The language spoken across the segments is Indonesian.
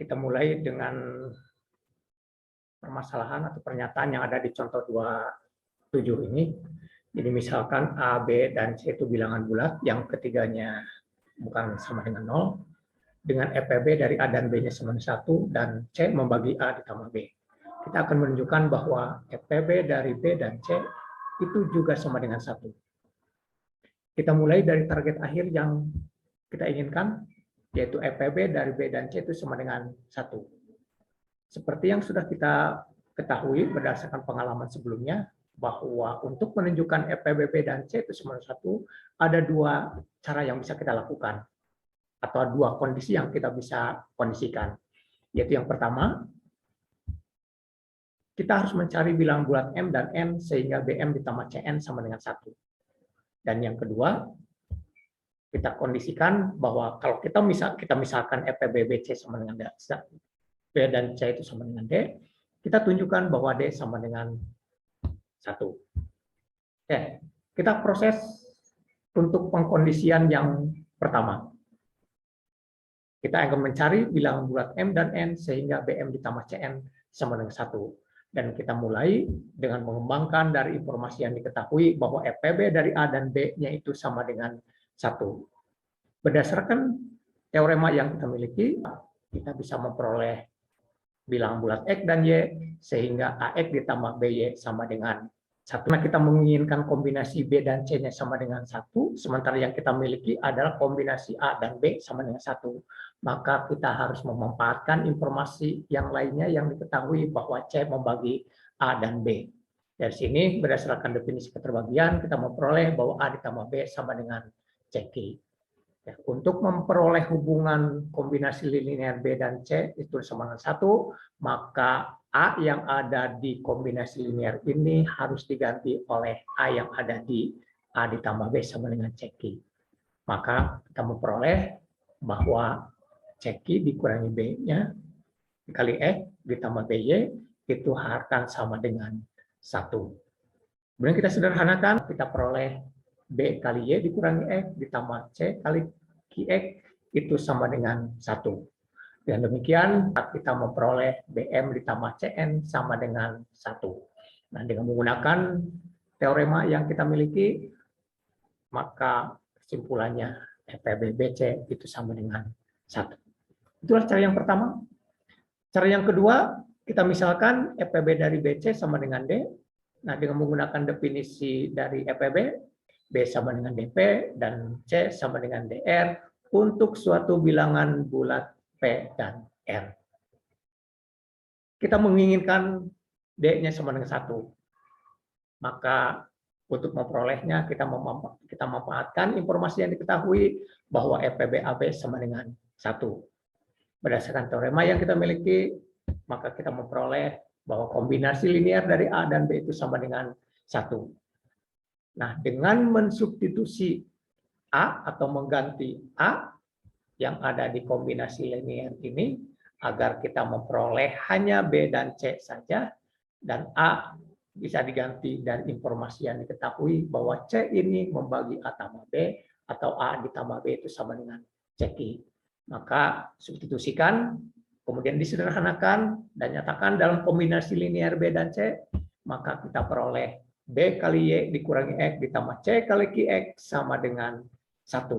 Kita mulai dengan permasalahan atau pernyataan yang ada di contoh 27 ini. Jadi misalkan A, B, dan C itu bilangan bulat, yang ketiganya bukan sama dengan 0, dengan EPB dari A dan B-nya sama dengan 1, dan C membagi A ditambah B. Kita akan menunjukkan bahwa EPB dari B dan C itu juga sama dengan 1. Kita mulai dari target akhir yang kita inginkan, yaitu EPB dari B dan C itu sama dengan 1. Seperti yang sudah kita ketahui berdasarkan pengalaman sebelumnya, bahwa untuk menunjukkan EPB B dan C itu sama dengan 1, ada dua cara yang bisa kita lakukan, atau dua kondisi yang kita bisa kondisikan. Yaitu yang pertama, kita harus mencari bilangan bulat M dan N sehingga BM ditambah CN sama dengan 1. Dan yang kedua, kita kondisikan bahwa kalau kita misalkan EPB BC sama dengan B dan C itu sama dengan D, kita tunjukkan bahwa D sama dengan 1. Oke, kita proses untuk pengkondisian yang pertama. Kita akan mencari bilangan bulat M dan N sehingga BM ditambah CN sama dengan 1. Dan kita mulai dengan mengembangkan dari informasi yang diketahui bahwa EPB dari A dan B-nya itu sama dengan 1. Berdasarkan teorema yang kita miliki, kita bisa memperoleh bilangan bulat X dan Y sehingga AX ditambah BY sama dengan 1. Nah, kita menginginkan kombinasi B dan C-nya sama dengan 1, sementara yang kita miliki adalah kombinasi A dan B sama dengan 1. Maka kita harus memanfaatkan informasi yang lainnya yang diketahui bahwa C membagi A dan B. Dari sini, berdasarkan definisi keterbagian, kita memperoleh bahwa A ditambah B sama dengan CQ. Ya, untuk memperoleh hubungan kombinasi linear B dan C itu sama dengan 1, maka A yang ada di kombinasi linear ini harus diganti oleh A yang ada di A ditambah B sama dengan CQ. Maka kita memperoleh bahwa CQ dikurangi B-nya dikali X ditambah BY itu akan sama dengan 1. Kemudian kita sederhanakan, kita peroleh B kali Y dikurangi X ditambah C kali QX itu sama dengan 1. Dan demikian kita memperoleh BM ditambah CN sama dengan 1. Nah, dengan menggunakan teorema yang kita miliki, maka kesimpulannya EPB BC itu sama dengan 1. Itulah cara yang pertama. Cara yang kedua, kita misalkan EPB dari BC sama dengan D. Nah, dengan menggunakan definisi dari EPB, B sama dengan DP, dan C sama dengan DR, untuk suatu bilangan bulat P dan R. Kita menginginkan D-nya sama dengan 1. Maka untuk memperolehnya, kita memanfaatkan informasi yang diketahui bahwa EPB AB sama dengan 1. Berdasarkan teorema yang kita miliki, maka kita memperoleh bahwa kombinasi linear dari A dan B itu sama dengan 1. Nah, dengan mensubstitusi A atau mengganti A yang ada di kombinasi linear ini, agar kita memperoleh hanya B dan C saja, dan A bisa diganti dari informasi yang diketahui bahwa C ini membagi A tambah B, atau A ditambah B itu sama dengan CQ. Maka substitusikan, kemudian disederhanakan, dan nyatakan dalam kombinasi linear B dan C, maka kita peroleh B kali Y dikurangi X ditambah C kali QX sama dengan 1.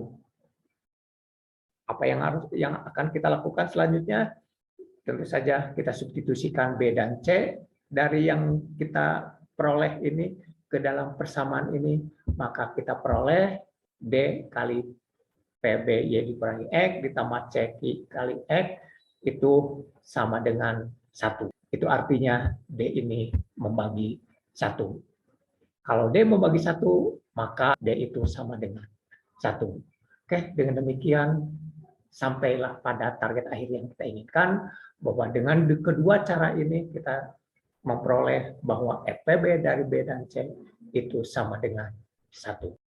Apa yang akan kita lakukan selanjutnya? Tentu saja kita substitusikan B dan C dari yang kita peroleh ini ke dalam persamaan ini, maka kita peroleh D kali PB Y dikurangi X ditambah CQ kali X itu sama dengan 1. Itu artinya D ini membagi 1. Kalau D membagi 1, maka D itu sama dengan 1. Oke, dengan demikian sampailah pada target akhir yang kita inginkan, bahwa dengan kedua cara ini kita memperoleh bahwa EPB dari B dan C itu sama dengan 1.